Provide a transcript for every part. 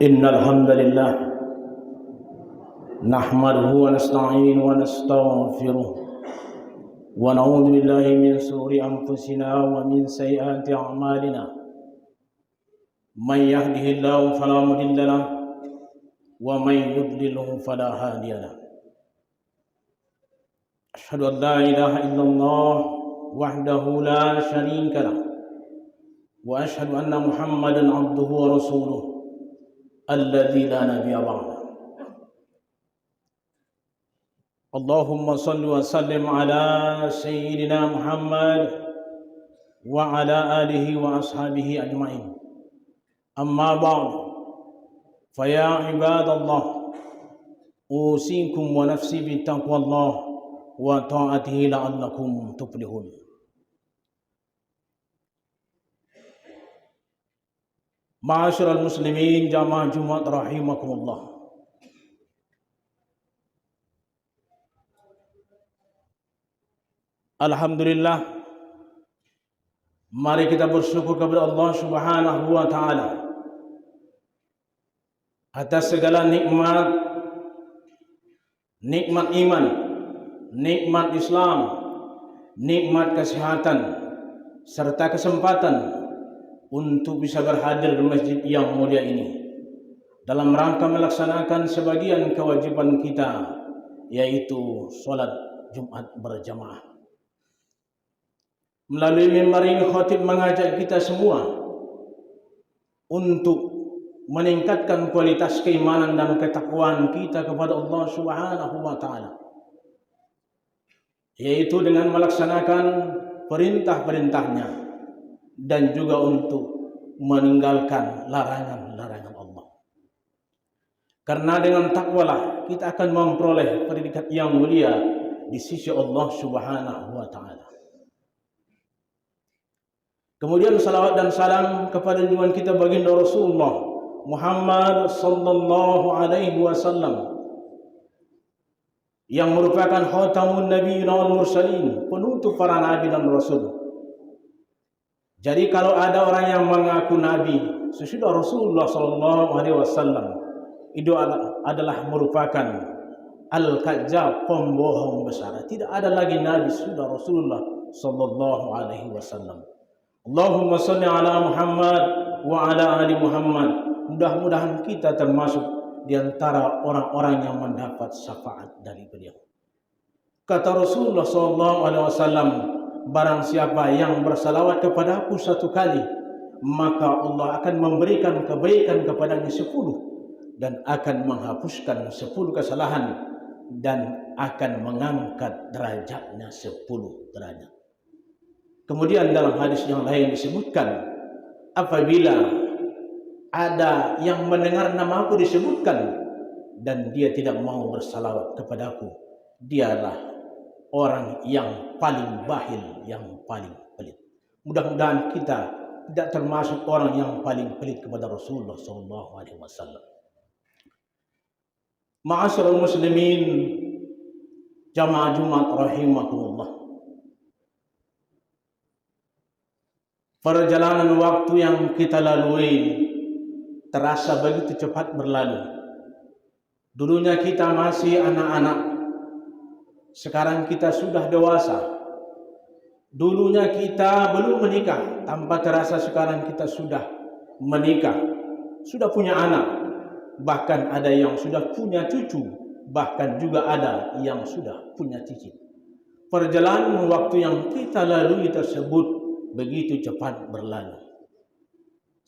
إن الحمد لله نحمده ونستعينه ونستغفره ونعوذ بالله من شرور أنفسنا ومن سيئات أعمالنا من يهده الله فلا مضل له ومن يضلله فلا هادي له أشهد أن لا إله إلا الله وحده لا شريك له وأشهد أن محمدا عبده ورسوله الذي لا نبي بعده اللهم صل وسلم على سيدنا محمد وعلى آله وأصحابه أجمعين أما بعد فيا عباد الله أوصيكم ونفسي بتقوى الله وطاعته لعلكم تفلحون. Ma'asyiral muslimin jamaah Jumat rahimakumullah. Alhamdulillah, mari kita bersyukur kepada Allah Subhanahu wa taala atas segala nikmat iman, nikmat Islam, nikmat kesehatan serta kesempatan untuk bisa berhadir di masjid yang mulia ini dalam rangka melaksanakan sebagian kewajiban kita, yaitu sholat Jumat berjamaah. Melalui mimbar ini khatib mengajak kita semua untuk meningkatkan kualitas keimanan dan ketakwaan kita kepada Allah Subhanahu wa taala, yaitu dengan melaksanakan perintah-perintahnya dan juga untuk meninggalkan larangan-larangan Allah. Karena dengan takwalah kita akan memperoleh predikat yang mulia di sisi Allah Subhanahu wa taala. Kemudian salawat dan salam kepada junjungan kita baginda Rasulullah Muhammad sallallahu alaihi wasallam yang merupakan khatamun nabiyyin wal mursalin, penutup para nabi dan rasul. Jadi kalau ada orang yang mengaku nabi sesudah Rasulullah sallallahu alaihi wasallam, itu adalah merupakan al-kadzdzab, pembohong besar. Tidak ada lagi nabi sesudah Rasulullah sallallahu alaihi wasallam. Allahumma shalli ala Muhammad wa ala ali Muhammad. Mudah-mudahan kita termasuk di antara orang-orang yang mendapat syafaat dari beliau. Kata Rasulullah sallallahu alaihi wasallam, barang siapa yang bersalawat kepadaku satu kali, maka Allah akan memberikan kebaikan kepadanya 10 dan akan menghapuskan 10 kesalahan dan akan mengangkat derajatnya 10 derajat. Kemudian dalam hadis yang lain disebutkan, apabila ada yang mendengar namaku disebutkan dan dia tidak mau bersalawat kepadaku, dialah orang yang paling bakhil, yang paling pelit. Mudah-mudahan kita tidak termasuk orang yang paling pelit kepada Rasulullah sallallahu alaihi wasallam. Ma'asyiral muslimin jamaah Jumat rahimakumullah. Perjalanan waktu yang kita lalui terasa begitu cepat berlalu. Dulunya kita masih anak-anak, sekarang kita sudah dewasa. Dulunya kita belum menikah, tanpa terasa sekarang kita sudah menikah, sudah punya anak, bahkan ada yang sudah punya cucu, bahkan juga ada yang sudah punya cicit. Perjalanan waktu yang kita lalui tersebut begitu cepat berlalu.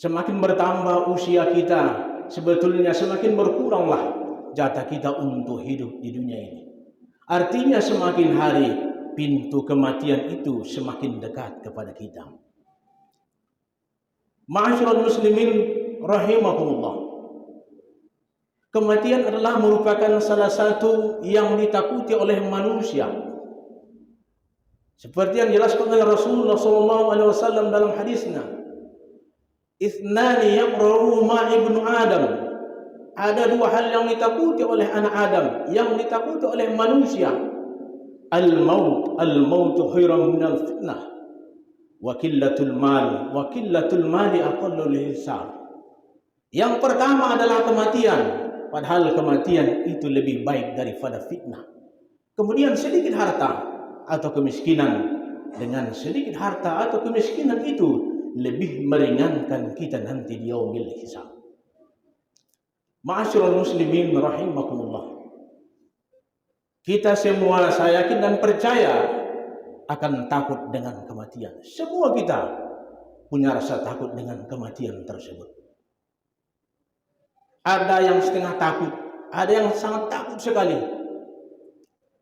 Semakin bertambah usia kita, sebetulnya semakin berkuranglah jatah kita untuk hidup di dunia ini. Artinya semakin hari pintu kematian itu semakin dekat kepada kita. Ma'asyiral muslimin rahimakumullah. Kematian adalah merupakan salah satu yang ditakuti oleh manusia. Seperti yang dijelaskan oleh Rasulullah SAW dalam hadisnya, "Ithnani yaqra'u ma ibnu Adam." Ada 2 hal yang ditakuti oleh anak Adam, yang ditakuti oleh manusia. Al-maut, al-mautu khairan minal fitnah. Wa qillatul mali aqallu hisab. Yang pertama adalah kematian, padahal kematian itu lebih baik daripada fitnah. Kemudian sedikit harta atau kemiskinan, dengan sedikit harta atau kemiskinan itu lebih meringankan kita nanti di yaumil hisab. Ma'asyiral muslimin rahimakumullah. Kita semua, saya yakin dan percaya, akan takut dengan kematian. Semua kita punya rasa takut dengan kematian tersebut. Ada yang setengah takut, ada yang sangat takut sekali.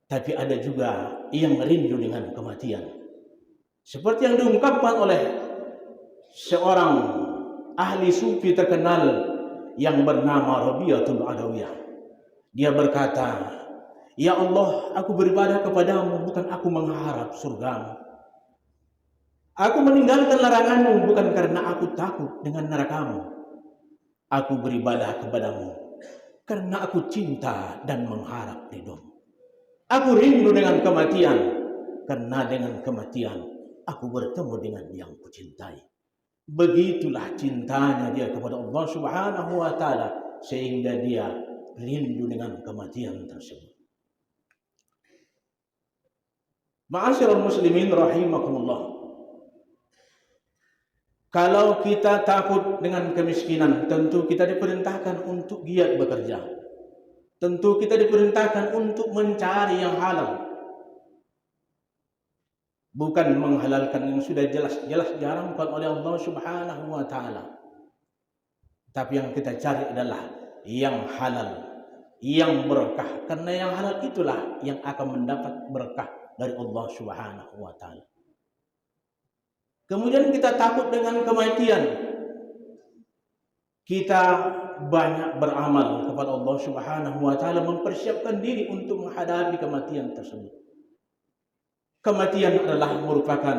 Tapi ada juga yang rindu dengan kematian. Seperti yang diungkapkan oleh seorang ahli sufi terkenal yang bernama Rabi'atul Adawiyah. Dia berkata, "Ya Allah, aku beribadah kepadamu bukan aku mengharap surgamu. Aku meninggalkan laranganmu bukan karena aku takut dengan nerakamu. Aku beribadah kepadamu karena aku cinta dan mengharap ridhomu. Aku rindu dengan kematian karena dengan kematian aku bertemu dengan yang kucintai." Begitulah cintanya dia kepada Allah Subhanahu wa taala sehingga dia rindu dengan kematian tersebut. Ma'asyiral muslimin rahimakumullah. Kalau kita takut dengan kemiskinan, tentu kita diperintahkan untuk giat bekerja. Tentu kita diperintahkan untuk mencari yang halal. Bukan menghalalkan yang sudah jelas-jelas diharamkan oleh Allah Subhanahu wa taala. Tapi yang kita cari adalah yang halal, yang berkah. Karena yang halal itulah yang akan mendapat berkah dari Allah Subhanahu wa taala. Kemudian kita takut dengan kematian. Kita banyak beramal kepada Allah Subhanahu wa taala, mempersiapkan diri untuk menghadapi kematian tersebut. Kematian adalah merupakan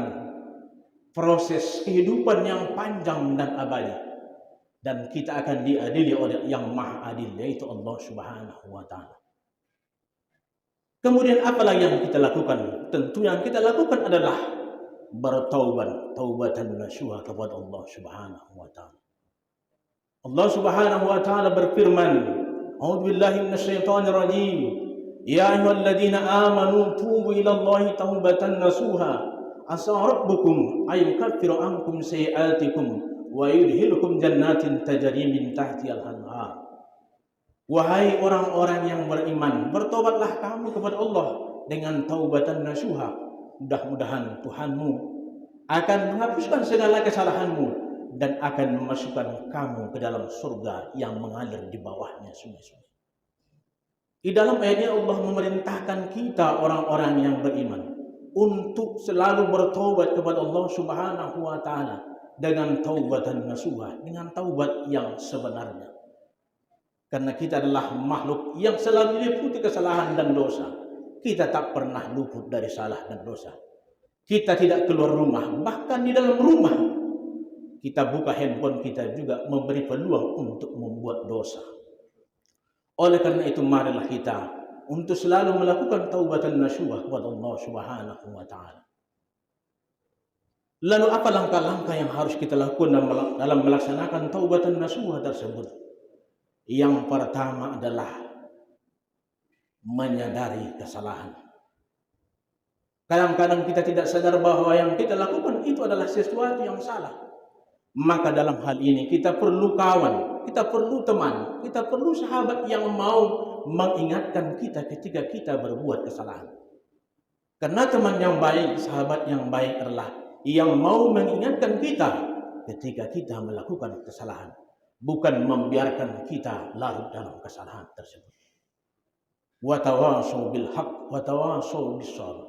proses kehidupan yang panjang dan abadi, dan kita akan diadili oleh yang maha adil, yaitu Allah Subhanahu wa taala. Kemudian apalah yang kita lakukan? Tentu yang kita lakukan adalah bertaubat, taubatan nasuha kepada Allah Subhanahu wa taala. Allah Subhanahu wa taala berfirman, "A'udzubillahi minasyaitonir rajim. Ya ayyuhalladzina amanu tubu ilallahi taubatan nasuha. Asa rabbukum ay yukaffiru ankum sayi'atikum wa yudkhilukum jannatin tajri min tahtihal anhar." Wahai orang-orang yang beriman, bertobatlah kamu kepada Allah dengan taubatan nasuha. Mudah-mudahan Tuhanmu akan menghapuskan segala kesalahanmu dan akan memasukkan kamu ke dalam surga yang mengalir di bawahnya sungai-sungai. Di dalam ayatnya Allah memerintahkan kita orang-orang yang beriman untuk selalu bertobat kepada Allah Subhanahu wa taala dengan taubatan nasuha, dengan taubat yang sebenarnya. Karena kita adalah makhluk yang selalu diliputi kesalahan dan dosa. Kita tak pernah luput dari salah dan dosa. Kita tidak keluar rumah, bahkan di dalam rumah kita buka handphone kita juga memberi peluang untuk membuat dosa. Oleh karena itu marilah kita untuk selalu melakukan taubatan nasuha kepada Allah Subhanahu wa taala. Lalu apa langkah-langkah yang harus kita lakukan dalam melaksanakan taubatan nasuha tersebut? Yang pertama adalah menyadari kesalahan. Kadang-kadang kita tidak sadar bahwa yang kita lakukan itu adalah sesuatu yang salah. Maka dalam hal ini kita perlu kawan, kita perlu teman, kita perlu sahabat yang mau mengingatkan kita ketika kita berbuat kesalahan. Karena teman yang baik, sahabat yang baik adalah yang mau mengingatkan kita ketika kita melakukan kesalahan, bukan membiarkan kita larut dalam kesalahan tersebut. Wa tawasau bil haqq wa tawasau bis sabr.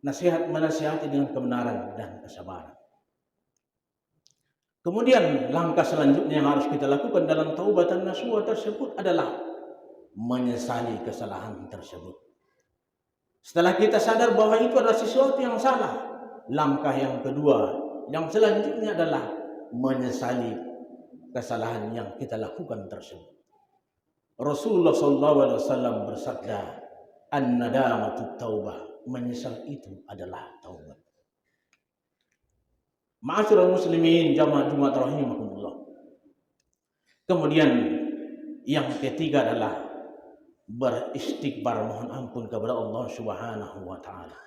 Nasihat menasihati dengan kebenaran dan kesabaran. Kemudian langkah selanjutnya yang harus kita lakukan dalam taubatan nasuha tersebut adalah menyesali kesalahan tersebut. Setelah kita sadar bahwa itu adalah sesuatu yang salah, langkah yang kedua, yang selanjutnya adalah menyesali kesalahan yang kita lakukan tersebut. Rasulullah SAW bersabda, "An-nadamatu taubah." Menyesal itu adalah taubat. Ma'asyiral muslimin jamaah Jumat rahimakumullah. Kemudian yang ketiga adalah beristighfar, mohon ampun kepada Allah Subhanahu wa taala.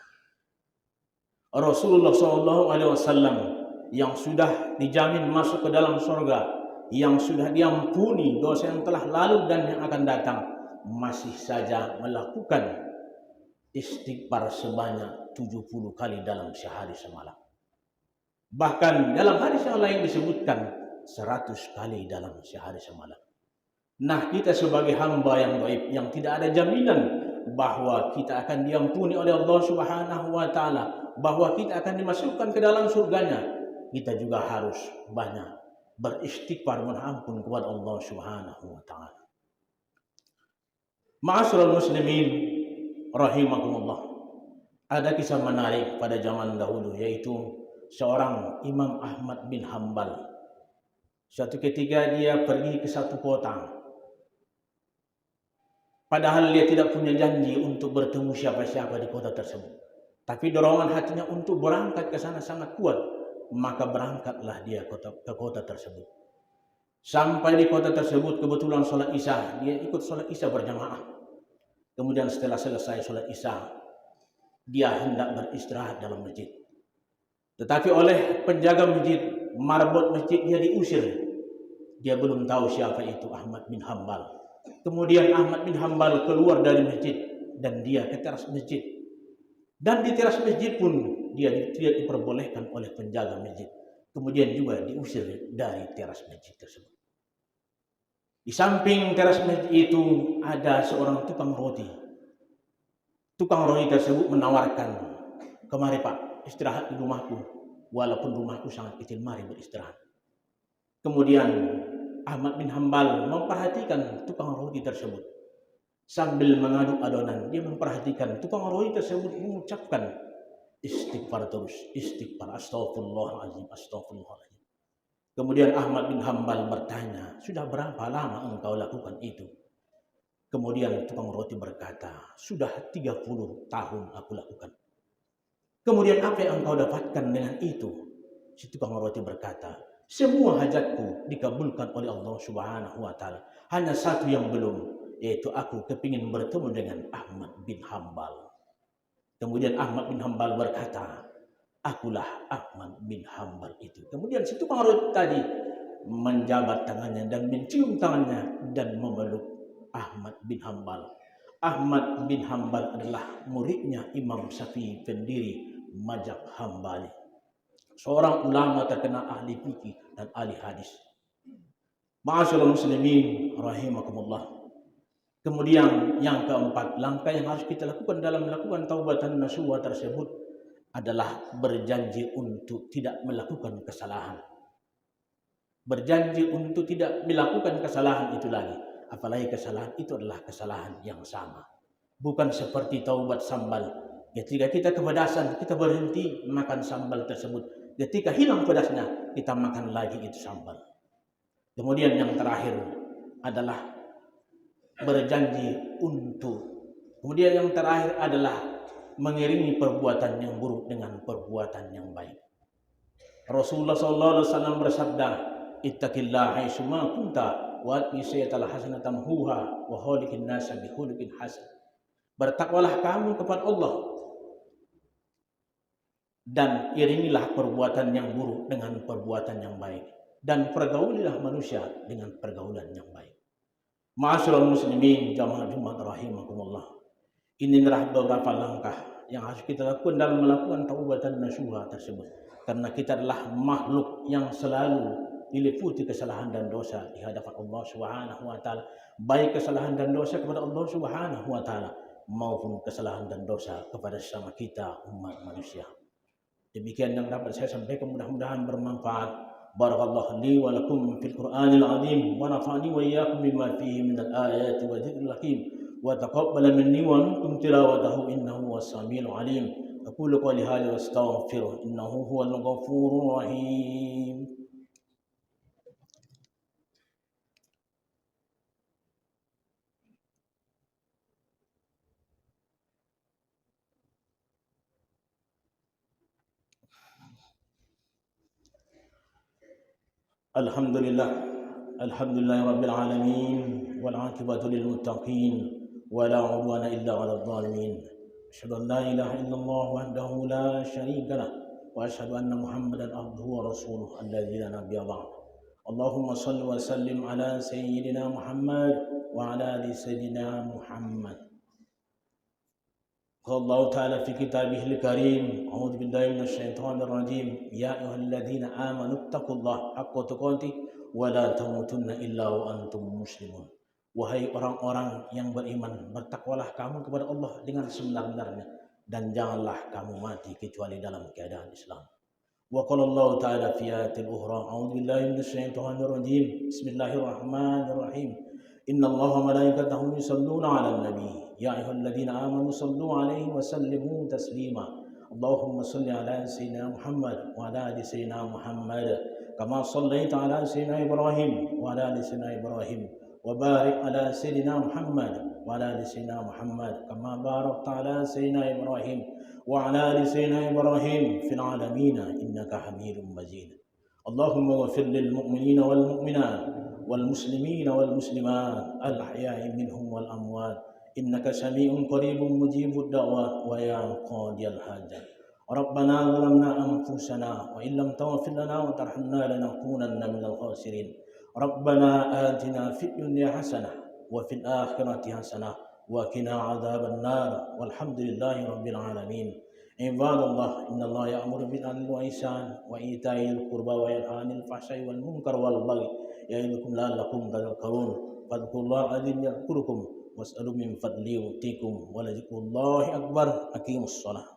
Rasulullah SAW yang sudah dijamin masuk ke dalam surga, yang sudah diampuni dosa yang telah lalu dan yang akan datang, masih saja melakukan istighfar sebanyak 70 kali dalam sehari semalam. Bahkan dalam hadis yang lain disebutkan 100 kali dalam sehari semalam. Nah, kita sebagai hamba yang baik, yang tidak ada jaminan bahwa kita akan diampuni oleh Allah Subhanahu wa taala, bahwa kita akan dimasukkan ke dalam surganya, kita juga harus banyak beristighfar, mohon ampun kepada Allah Subhanahu wa taala. Ma'asyiral muslimin rahimakumullah. Ada kisah menarik pada zaman dahulu, yaitu seorang Imam Ahmad bin Hambal. Suatu ketika dia pergi ke satu kota. Padahal dia tidak punya janji untuk bertemu siapa-siapa di kota tersebut. Tapi dorongan hatinya untuk berangkat ke sana sangat kuat. Maka berangkatlah dia ke kota tersebut. Sampai di kota tersebut kebetulan sholat isya. Dia ikut sholat isya berjamaah. Kemudian setelah selesai sholat isya, dia hendak beristirahat dalam masjid. Tetapi oleh penjaga masjid, marbot masjid, dia diusir. Dia belum tahu siapa itu Ahmad bin Hambal. Kemudian Ahmad bin Hambal keluar dari masjid dan dia ke teras masjid. Dan di teras masjid pun dia tidak diperbolehkan oleh penjaga masjid. Kemudian juga diusir dari teras masjid tersebut. Di samping teras masjid itu ada seorang tukang roti. Tukang roti tersebut menawarkan, "Kemari Pak, istirahat di rumahku. Walaupun rumahku sangat kecil, mari beristirahat." Kemudian Ahmad bin Hambal memperhatikan tukang roti tersebut. Sambil mengaduk adonan, dia memperhatikan tukang roti tersebut mengucapkan istighfar terus, istighfar, astagfirullahaladzim, astagfirullahaladzim. Kemudian Ahmad bin Hambal bertanya, "Sudah berapa lama engkau lakukan itu?" Kemudian tukang roti berkata, "Sudah 30 tahun aku lakukan." "Kemudian apa yang engkau dapatkan dengan itu?" Si tukang roti berkata, "Semua hajatku dikabulkan oleh Allah Subhanahu wa taala. Hanya satu yang belum, yaitu aku kepingin bertemu dengan Ahmad bin Hambal." Kemudian Ahmad bin Hambal berkata, "Akulah Ahmad bin Hambal itu." Kemudian si tukang roti tadi menjabat tangannya dan mencium tangannya dan memeluk Ahmad bin Hambal. Ahmad bin Hambal adalah muridnya Imam Syafi'i, pendiri mazhab Hambali. Seorang ulama terkenal, ahli fikih dan ahli hadis. Ma'asyiral muslimin rahimakumullah. Kemudian yang keempat, langkah yang harus kita lakukan dalam melakukan taubatan nasuha tersebut adalah berjanji untuk tidak melakukan kesalahan. Berjanji untuk tidak melakukan kesalahan itu lagi. Apalagi kesalahan itu adalah kesalahan yang sama. Bukan seperti taubat sambal. Ketika kita kepedasan, kita berhenti makan sambal tersebut. Ketika hilang pedasnya, kita makan lagi itu sambal. Kemudian yang terakhir adalah berjanji untuk. Kemudian yang terakhir adalah mengiringi perbuatan yang buruk dengan perbuatan yang baik. Rasulullah SAW bersabda, "Ittaqillah haitsuma kunta wa atbi sayyi'atal hasanata tamhuha wa khaliqin nasa bi khuluqin hasan." Bertakwalah kamu kepada Allah dan iringilah perbuatan yang buruk dengan perbuatan yang baik, dan pergaulilah manusia dengan pergaulan yang baik. Ma'asyiral muslimin jamaah Jumat rahimakumullah. Inilah beberapa langkah yang harus kita lakukan dalam melakukan taubatan nasuha tersebut. Karena kita adalah makhluk yang selalu diliputi kesalahan dan dosa di hadapan Allah Subhanahu wa taala. Baik kesalahan dan dosa kepada Allah Subhanahu wa taala maupun kesalahan dan dosa kepada sesama kita umat manusia. Demikian yang dapat saya sampaikan, mudah-mudahan bermanfaat. Barakallahu li wa lakum fil Qur'anil azim wa nafa'ani wa iyyakum bima fihi minal ayati wa dzikril hakim wa taqabbal minni wa minkum tilawatahu innahu was-sami'ul alim. Aqulu qawli hadza wa astaghfiruh innahu huwal ghafurur rahim. Alhamdulillah, Alhamdulillahi rabbil alamin wal 'aqibatu lil muttaqin wa la 'udwana illa 'alal zalimin. Asyhadu an la ilaha illallah wahdahu la syarika lah wa asyhadu anna Muhammadan abduhu wa rasuluh alladzi la nabiyya ba'd. Allahumma shalli wa sallim ala sayyidina Muhammad wa ala ali sayyidina Muhammad. قال الله تعالى في كتابه الكريم أعوذ بالله من الشيطان الرجيم يا أيها الذين آمنوا اتقوا الله حق تقاته ولا تموتن إلا وأنتم مسلمون. Wahai orang-orang yang beriman, bertakwalah kamu kepada Allah dengan sebenar-benarnya dan janganlah kamu mati kecuali dalam keadaan Islam. Wa qala Allah ta'ala fi ayatil ukhra a'udzu billahi minasy syaithanir rajim. Bismillahirrahmanirrahim. Inna Allaha wa malaikatahu yusholluna 'alan nabi. Ya ayyuhalladzina amanu shallu 'alaihi wa sallimu taslima. Allahumma shalli 'ala sayyidina Muhammad wa 'ala ali sayyidina Muhammad kama shallaita 'ala sayyidina Ibrahim wa 'ala ali sayyidina Ibrahim wa barik 'ala sayyidina Muhammad wa 'ala ali sayyidina Muhammad kama barakta 'ala sayyidina Ibrahim wa 'ala ali sayyidina Ibrahim fil 'alamin innaka Hamidum Majid. Allahumma ighfir lil mu'minina wal mu'minat wal muslimina wal muslimat al ahya'i minhum wal amwat innaka sami'un qaribun mujibud da'wat wa ya qadiyal hajat. Rabbana zalamna anfusana wa illam taghfir lana wa tarhamna lanakunanna minal khasirin. Rabbana atina fid dunya hasanah wa fil akhirati hasanah wa qina adzaban nar walhamdulillahi rabbil alamin. Ibadallah innallaha ya'muru bil 'adli wal ihsan wa ita'il qurba wa yanha 'anil fahsya'i wal munkar wal baghi ya'idukum la'allakum tadhakkarun. Fadhkurullaha 'azim yadhkurukum was'alu min fadli yu'tikum wa la dzikrullahi akbar. Aqimus shalah.